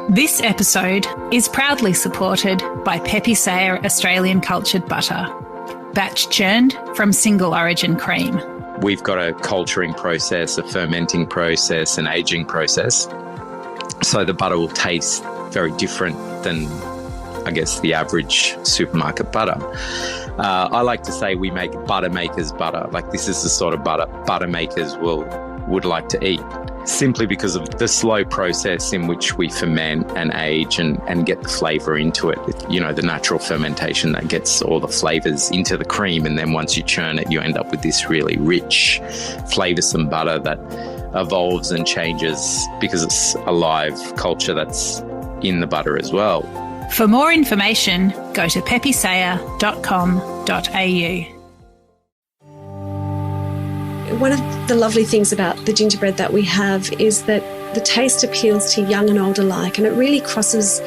This episode is proudly supported by Pepe Sayer Australian Cultured Butter, batch churned from single origin cream. We've got a culturing process, a fermenting process, an aging process. So the butter will taste very different than, I guess, the average supermarket butter. I like to say we make butter makers butter. Like, this is the sort of butter makers would like to eat, simply because of the slow process in which we ferment and age and get the flavour into it. You know, the natural fermentation that gets all the flavours into the cream, and then once you churn it, you end up with this really rich, flavoursome butter that evolves and changes because it's a live culture that's in the butter as well. For more information, go to pepesayer.com.au. One of the lovely things about the gingerbread that we have is that the taste appeals to young and old alike, and it really crosses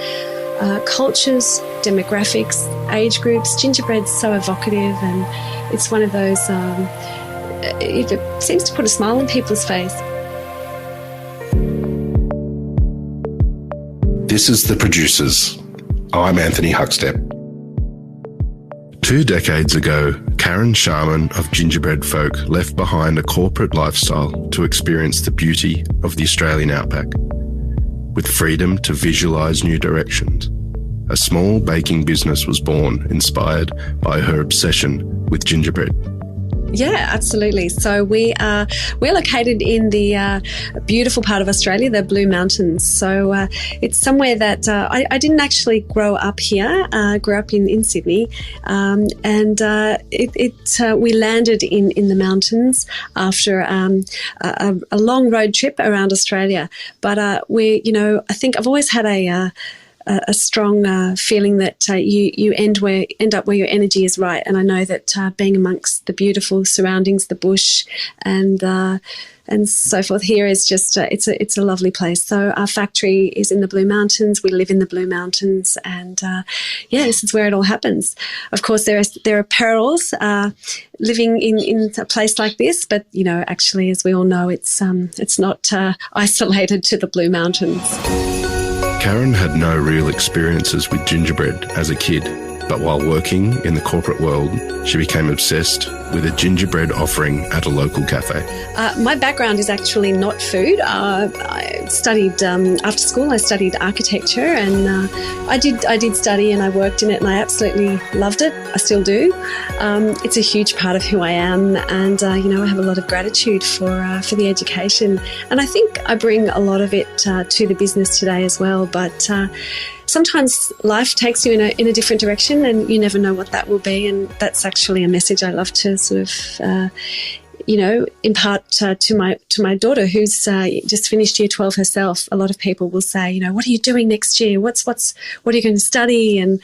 cultures, demographics, age groups. Gingerbread's so evocative, and it's one of those, it seems to put a smile on people's face. This is The Producers. I'm Anthony Huckstep. 2 decades ago, Karen Sharman of Gingerbread Folk left behind a corporate lifestyle to experience the beauty of the Australian outback. With freedom to visualise new directions, a small baking business was born, inspired by her obsession with gingerbread. Yeah, absolutely. So we're located in the beautiful part of Australia, the Blue Mountains. So it's somewhere that I didn't actually grow up here. I grew up in Sydney, and we landed in the mountains after a long road trip around Australia. But I think I've always had a strong feeling that you end up where your energy is right, and I know that being amongst the beautiful surroundings, the bush, and so forth here is just it's a lovely place. So our factory is in the Blue Mountains. We live in the Blue Mountains, and this is where it all happens. Of course, there are perils living in a place like this, but actually, as we all know, it's not isolated to the Blue Mountains. Karen had no real experiences with gingerbread as a kid, but while working in the corporate world, she became obsessed with a gingerbread offering at a local cafe. My background is actually not food. I studied, after school, I studied architecture, and I did study and I worked in it, and I absolutely loved it. I still do. It's a huge part of who I am, and I have a lot of gratitude for the education, and I think I bring a lot of it to the business today as well. But sometimes life takes you in a different direction, and you never know what that will be, and that's actually a message I love to sort of impart to my daughter, who's just finished year 12 herself. A lot of people will say, what are you doing next year? What are you going to study, and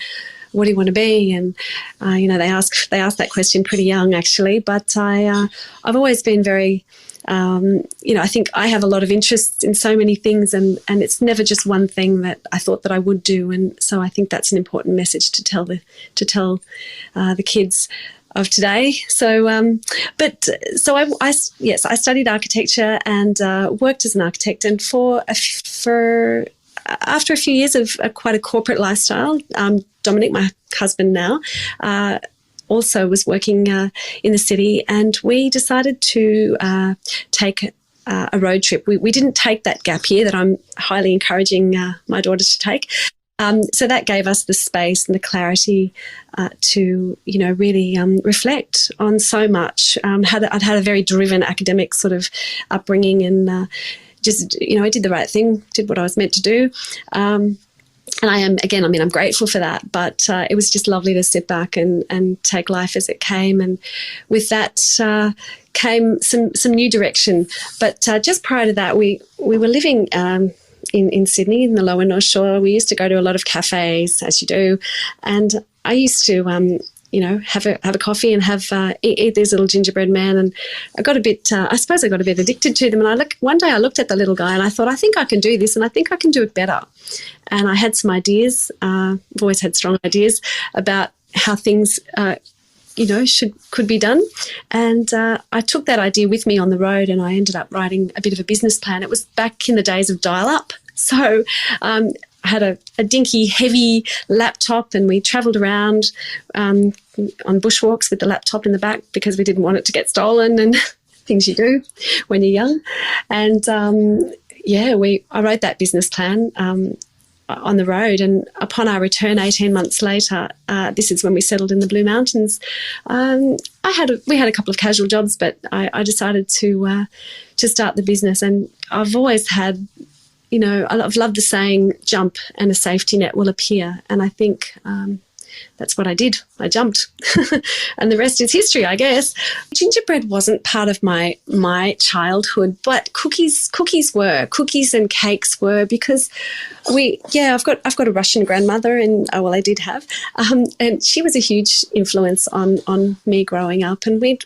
what do you want to be? And they ask that question pretty young, actually. But I've always been very I think I have a lot of interests in so many things, and it's never just one thing that I thought that I would do. And so I think that's an important message to tell the kids of today. So, I studied architecture and worked as an architect, and after a few years of quite a corporate lifestyle, Dominic, my husband now, also was working in the city, and we decided to take a road trip. We didn't take that gap year that I'm highly encouraging my daughter to take. So that gave us the space and the clarity to, really reflect on so much. I'd had a very driven academic sort of upbringing, and I did the right thing, did what I was meant to do. And I'm grateful for that, but it was just lovely to sit back and take life as it came. And with that came some new direction. But just prior to that, we were living in Sydney, in the lower North Shore. We used to go to a lot of cafes, as you do, and I used to have a coffee and eat these little gingerbread men, and I got a bit addicted to them. And one day I looked at the little guy and I thought, I think I can do this, and I think I can do it better. And I had some ideas. I've always had strong ideas about how things could be done. And I took that idea with me on the road, and I ended up writing a bit of a business plan. It was back in the days of dial-up. So I had a dinky, heavy laptop, and we travelled around on bushwalks with the laptop in the back because we didn't want it to get stolen and things you do when you're young. And I wrote that business plan on the road, and upon our return 18 months later, this is when we settled in the Blue Mountains. We had a couple of casual jobs, but I decided to start the business. And I've always had, I've loved the saying, jump and a safety net will appear. And I think that's what I did. I jumped and the rest is history, I guess. Gingerbread wasn't part of my childhood, but cookies and cakes were, because I've got a Russian grandmother, and I did have, and she was a huge influence on me growing up. And we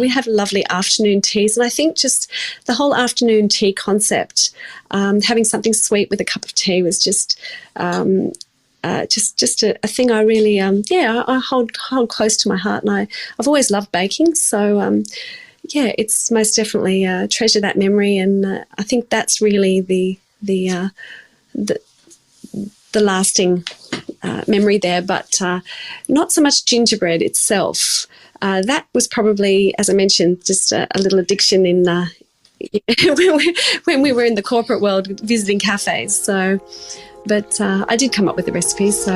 had lovely afternoon teas, and I think just the whole afternoon tea concept, having something sweet with a cup of tea was just a thing I really I hold close to my heart, and I've always loved baking. So it's most definitely treasure that memory, and I think that's really the lasting memory there. But not so much gingerbread itself. That was probably, as I mentioned, just a little addiction in when we were in the corporate world visiting cafes. So. But I did come up with the recipe, so...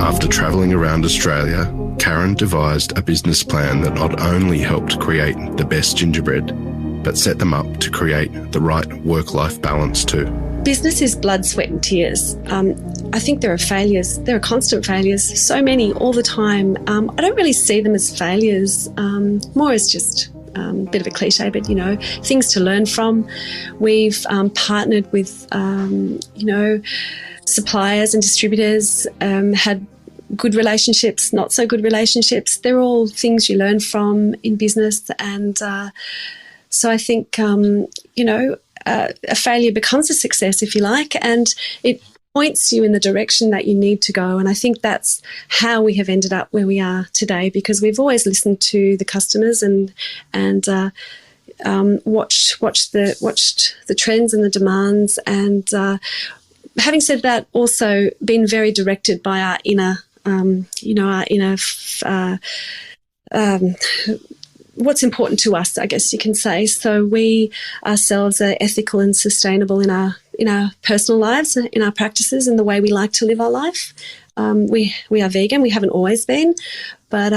After travelling around Australia, Karen devised a business plan that not only helped create the best gingerbread, but set them up to create the right work-life balance too. Business is blood, sweat and tears. I think there are failures. There are constant failures, so many all the time. I don't really see them as failures, more as just... bit of a cliche, but, things to learn from. We've partnered with, suppliers and distributors, had good relationships, not so good relationships. They're all things you learn from in business. And so I think, a failure becomes a success, if you like, and it points you in the direction that you need to go. And I think that's how we have ended up where we are today, because we've always listened to the customers and watched the trends and the demands. And having said that, also been very directed by our inner, what's important to us, I guess you can say. So we ourselves are ethical and sustainable in our personal lives, in our practices, and the way we like to live our life. We are vegan. We haven't always been, but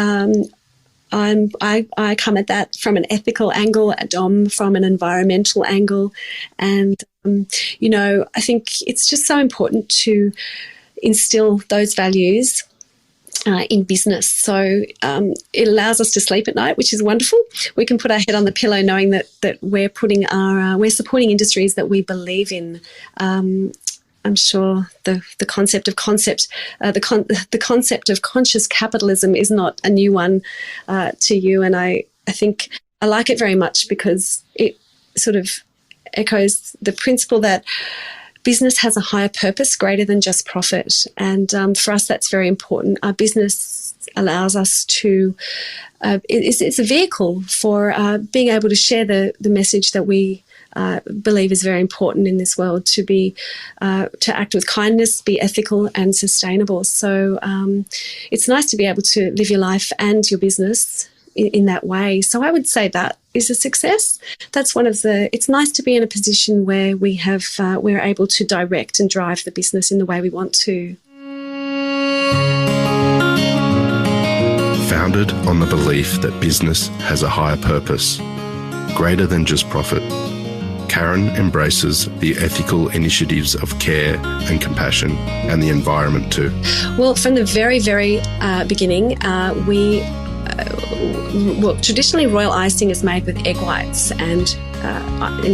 I come at that from an ethical angle, Dom from an environmental angle, and I think it's just so important to instill those values in business. So it allows us to sleep at night, which is wonderful. We can put our head on the pillow knowing that we're putting we're supporting industries that we believe in. I'm sure the concept of conscious capitalism is not a new one to you, and I think I like it very much because it sort of echoes the principle that business has a higher purpose greater than just profit. And for us, that's very important. Our business allows us to, it's a vehicle for being able to share the message that we believe is very important in this world, to act with kindness, be ethical and sustainable. So it's nice to be able to live your life and your business in that way. So I would say that is a success. That's it's nice to be in a position where we're able to direct and drive the business in the way we want to. Founded on the belief that business has a higher purpose, greater than just profit, Karen embraces the ethical initiatives of care and compassion and the environment too. Well, from the very, very beginning, traditionally royal icing is made with egg whites and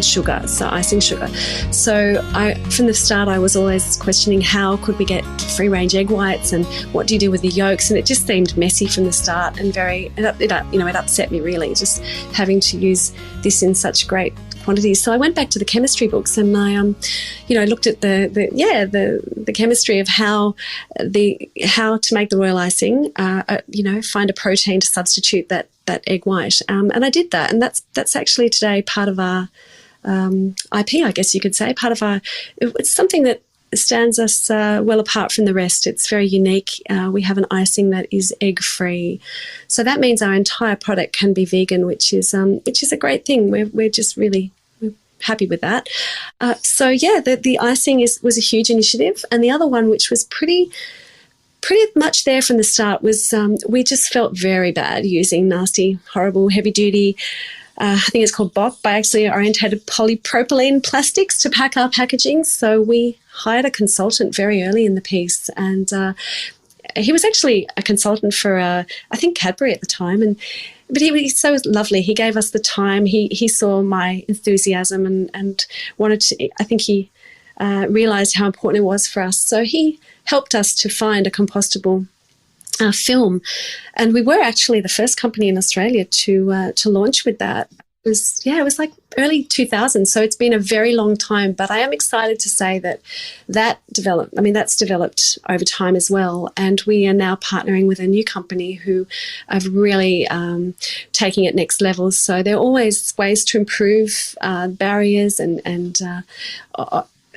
sugar, so icing sugar. So from the start, I was always questioning how could we get free-range egg whites and what do you do with the yolks, and it just seemed messy from the start and it upset me really, just having to use this in such great quantities. So I went back to the chemistry books and I looked at the chemistry of how to make the royal icing, find a protein to substitute that egg white, and I did that, and that's actually today part of our IP, I guess you could say. It's something that stands us well apart from the rest. It's very unique. We have an icing that is egg-free. So that means our entire product can be vegan, which is a great thing. We're just really happy with that. The icing was a huge initiative. And the other one, which was pretty much there from the start, was we just felt very bad using nasty, horrible, heavy-duty, I think it's called BOP, biaxially orientated polypropylene plastics to pack our packaging. So we hired a consultant very early in the piece, and he was actually a consultant for, I think, Cadbury at the time. But he was so lovely. He gave us the time. He saw my enthusiasm and wanted to, I think he realised how important it was for us. So he helped us to find a compostable film, and we were actually the first company in Australia to launch with that. It was like early 2000s, so it's been a very long time. But I am excited to say that's developed over time as well, and we are now partnering with a new company who are really taking it next level. So there are always ways to improve barriers and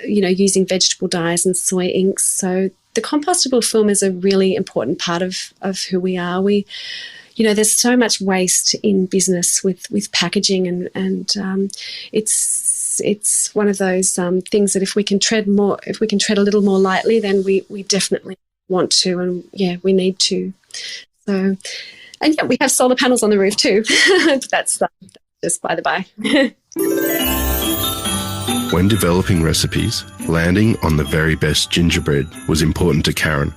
using vegetable dyes and soy inks. So the compostable film is a really important part of who we are. There's so much waste in business with packaging, and it's one of those things that if we can tread a little more lightly, then we definitely want to, and we need to. So, and we have solar panels on the roof too. That's just by the by. When developing recipes, landing on the very best gingerbread was important to Karen,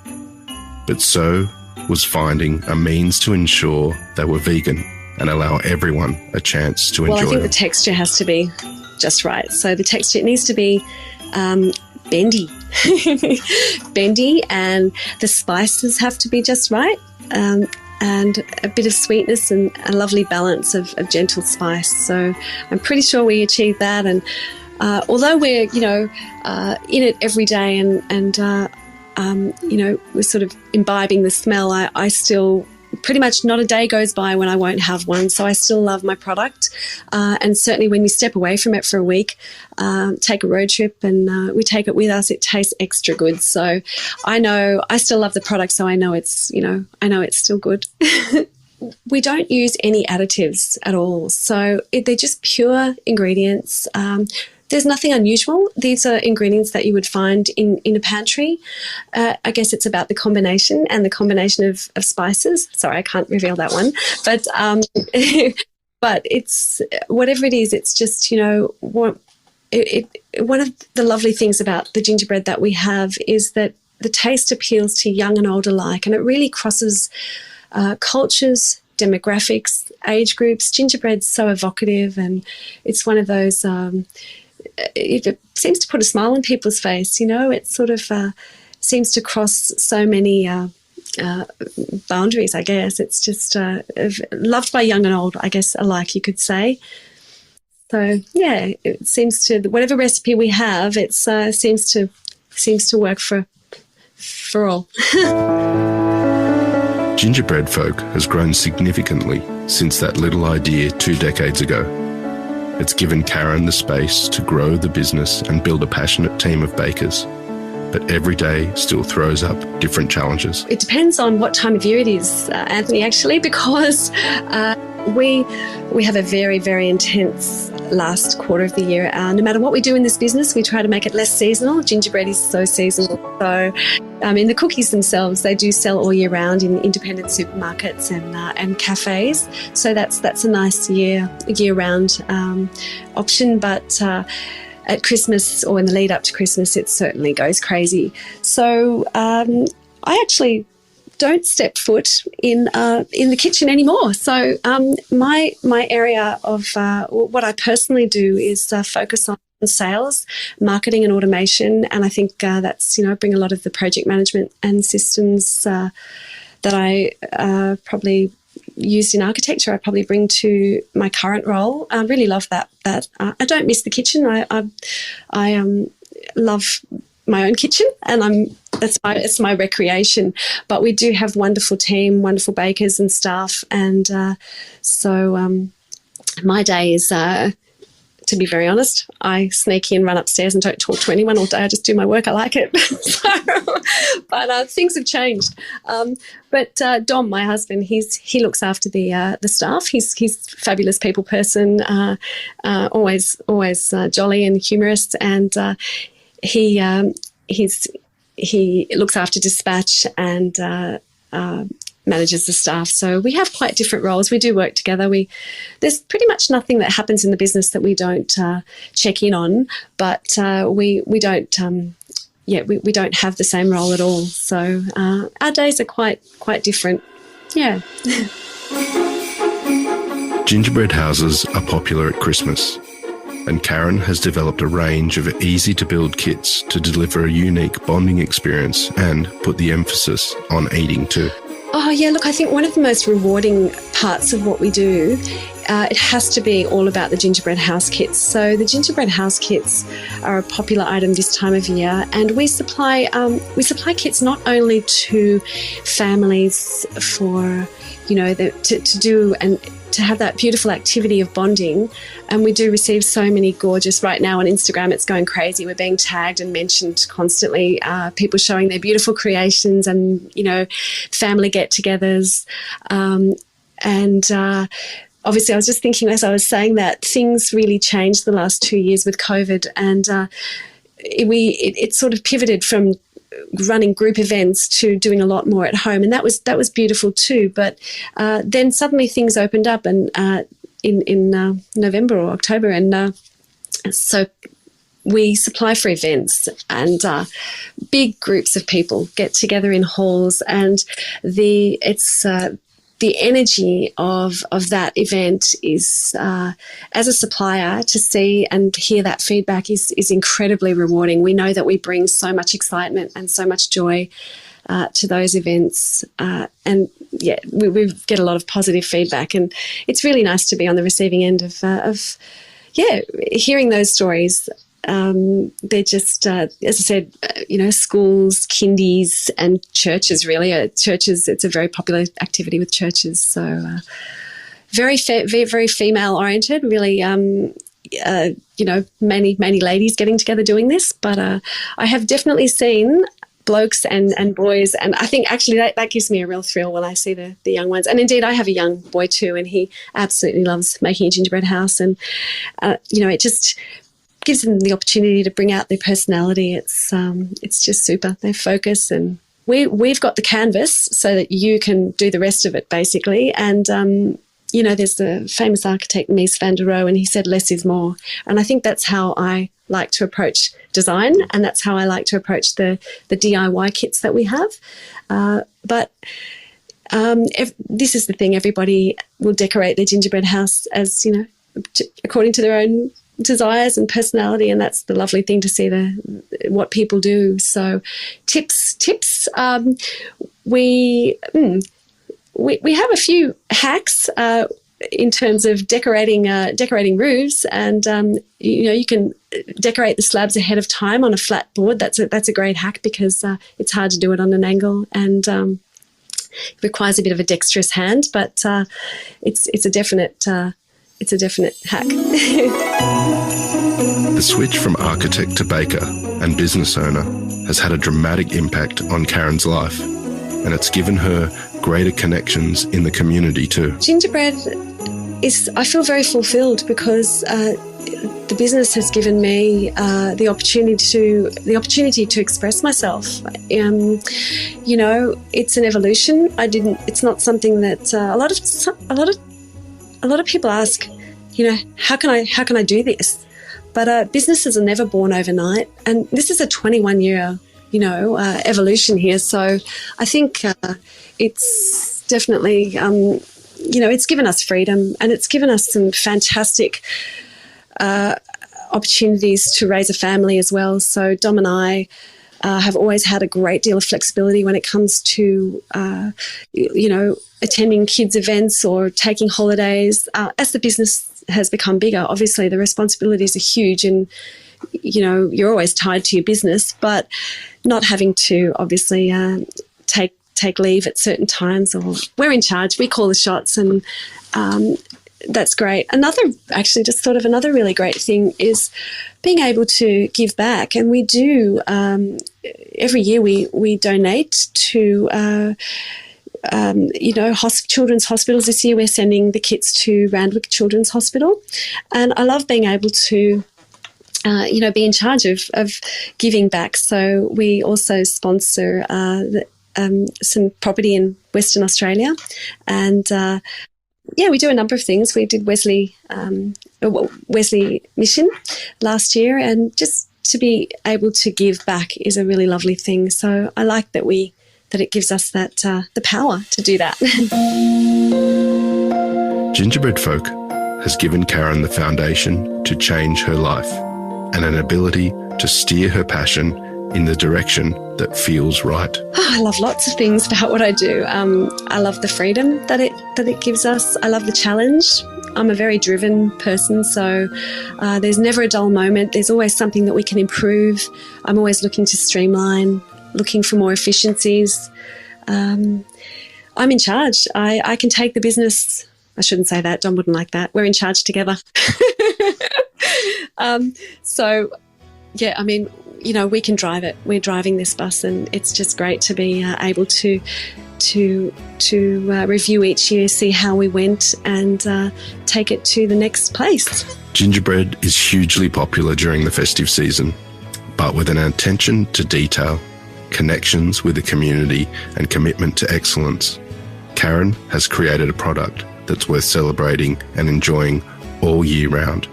but so was finding a means to ensure they were vegan and allow everyone a chance to enjoy them. Well, I think the texture has to be just right. So the texture, it needs to be bendy. Bendy, and the spices have to be just right, and a bit of sweetness and a lovely balance of gentle spice. So I'm pretty sure we achieved that. And although we're, in it every day and we're sort of imbibing the smell, I still, pretty much not a day goes by when I won't have one. So I still love my product. And certainly when we step away from it for a week, take a road trip and we take it with us, it tastes extra good. So I know I still love the product. So I know it's still good. We don't use any additives at all. So they're just pure ingredients. There's nothing unusual. These are ingredients that you would find in a pantry. I guess it's about the combination of spices. Sorry, I can't reveal that one. But but it's whatever it is. It's just one of the lovely things about the gingerbread that we have is that the taste appeals to young and old alike, and it really crosses cultures, demographics, age groups. Gingerbread's so evocative, and it's one of those. It seems to put a smile on people's face. It sort of seems to cross so many boundaries, I guess. It's just loved by young and old, I guess, alike, you could say. So, yeah, it seems to, whatever recipe we have, it seems to work for all. Gingerbread Folk has grown significantly since that little idea 2 decades ago. It's given Karen the space to grow the business and build a passionate team of bakers. But every day still throws up different challenges. It depends on what time of year it is, Anthony, actually, because we have a very, very intense last quarter of the year. No matter what we do in this business, we try to make it less seasonal. Gingerbread is so seasonal. So, the cookies themselves, they do sell all year round in independent supermarkets and cafes. So that's a nice year-round option. But at Christmas or in the lead up to Christmas, it certainly goes crazy. So I actually don't step foot in the kitchen anymore. So my area of what I personally do is focus on sales, marketing and automation, and I think that's bring a lot of the project management and systems that I probably used in architecture, I probably bring to my current role. I really love that. I don't miss the kitchen. I love my own kitchen, and it's my recreation. But we do have wonderful team, wonderful bakers and staff, and so my day is to be very honest, I sneak in, run upstairs and don't talk to anyone all day. I just do my work. I like it. But things have changed. But Dom, my husband, he looks after the staff. He's a fabulous people person, always jolly and humorous, and he looks after dispatch and manages the staff. So we have quite different roles. We do work together. There's pretty much nothing that happens in the business that we don't check in on, but we don't we don't have the same role at all. So our days are quite different. Yeah. Gingerbread houses are popular at Christmas, and Karen has developed a range of easy-to-build kits to deliver a unique bonding experience and put the emphasis on eating too. Oh, yeah, look, I think one of the most rewarding parts of what we do, it has to be all about the gingerbread house kits. So the gingerbread house kits are a popular item this time of year, and we supply kits not only to families for, to do and to have that beautiful activity of bonding. And we do receive so many gorgeous, right now on Instagram, it's going crazy. We're being tagged and mentioned constantly, people showing their beautiful creations and, family get-togethers. Obviously, I was just thinking as I was saying that things really changed the last 2 years with COVID, and it sort of pivoted from running group events to doing a lot more at home, and that was beautiful too. But then suddenly things opened up, and in November or October, and so we supply for events, and big groups of people get together in halls, and the energy of that event is, as a supplier, to see and hear that feedback is incredibly rewarding. We know that we bring so much excitement and so much joy to those events, and we get a lot of positive feedback, and it's really nice to be on the receiving end of hearing those stories. They're just, as I said, schools, kindies and churches really. Churches, it's a very popular activity with churches. So very female oriented, really, many ladies getting together doing this. But I have definitely seen blokes and boys, and I think actually that gives me a real thrill when I see the young ones. And indeed I have a young boy too, and he absolutely loves making a gingerbread house, and it just gives them the opportunity to bring out their personality. It's just super. They focus, and we've got the canvas so that you can do the rest of it basically. And there's the famous architect Mies van der Rohe, and he said less is more. And I think that's how I like to approach design, and that's how I like to approach the DIY kits that we have. But this is the thing: everybody will decorate their gingerbread house as according to their own desires and personality, and that's the lovely thing to see what people do. So tips. We have a few hacks in terms of decorating roofs, and you can decorate the slabs ahead of time on a flat board. That's a great hack, because it's hard to do it on an angle, and it requires a bit of a dexterous hand, but it's a definite hack. The switch from architect to baker and business owner has had a dramatic impact on Karen's life, and it's given her greater connections in the community too. Gingerbread I feel very fulfilled, because the business has given me the opportunity to express myself. It's an evolution. It's not something that a lot of people ask, how can I do this? But businesses are never born overnight, and this is a 21-year, evolution here. So I think it's definitely, it's given us freedom, and it's given us some fantastic opportunities to raise a family as well. So Dom and I have always had a great deal of flexibility when it comes to, attending kids' events or taking holidays. As the business has become bigger, obviously the responsibilities are huge, and, you're always tied to your business, but not having to obviously take leave at certain times, or we're in charge. We call the shots, and That's great. Another really great thing is being able to give back. And we do, every year we donate to, children's hospitals. This year we're sending the kits to Randwick Children's Hospital. And I love being able to be in charge of giving back. So we also sponsor some property in Western Australia, and we do a number of things. We did Wesley Mission last year, and just to be able to give back is a really lovely thing. So I like that it gives us that the power to do that. Gingerbread Folk has given Karen the foundation to change her life and an ability to steer her passion in the direction that feels right. I love lots of things about what I do. I love the freedom that it gives us. I love the challenge. I'm a very driven person, so there's never a dull moment. There's always something that we can improve. I'm always looking to streamline, looking for more efficiencies. I'm in charge. I can take the business. I shouldn't say that. Don wouldn't like that. We're in charge together. We can drive it. We're driving this bus, and it's just great to be able to review each year, see how we went, and take it to the next place. Gingerbread is hugely popular during the festive season, but with an attention to detail, connections with the community, and commitment to excellence, Karen has created a product that's worth celebrating and enjoying all year round.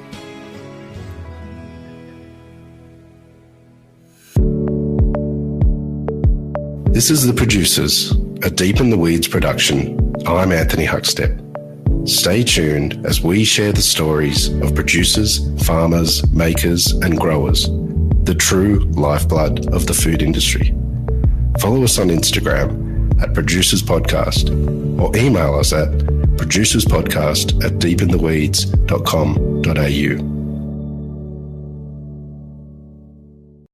This is The Producers, a Deep in the Weeds production. I'm Anthony Huckstep. Stay tuned as we share the stories of producers, farmers, makers and growers, the true lifeblood of the food industry. Follow us on Instagram at Producers Podcast, or email us at producerspodcast@deepintheweeds.com.au.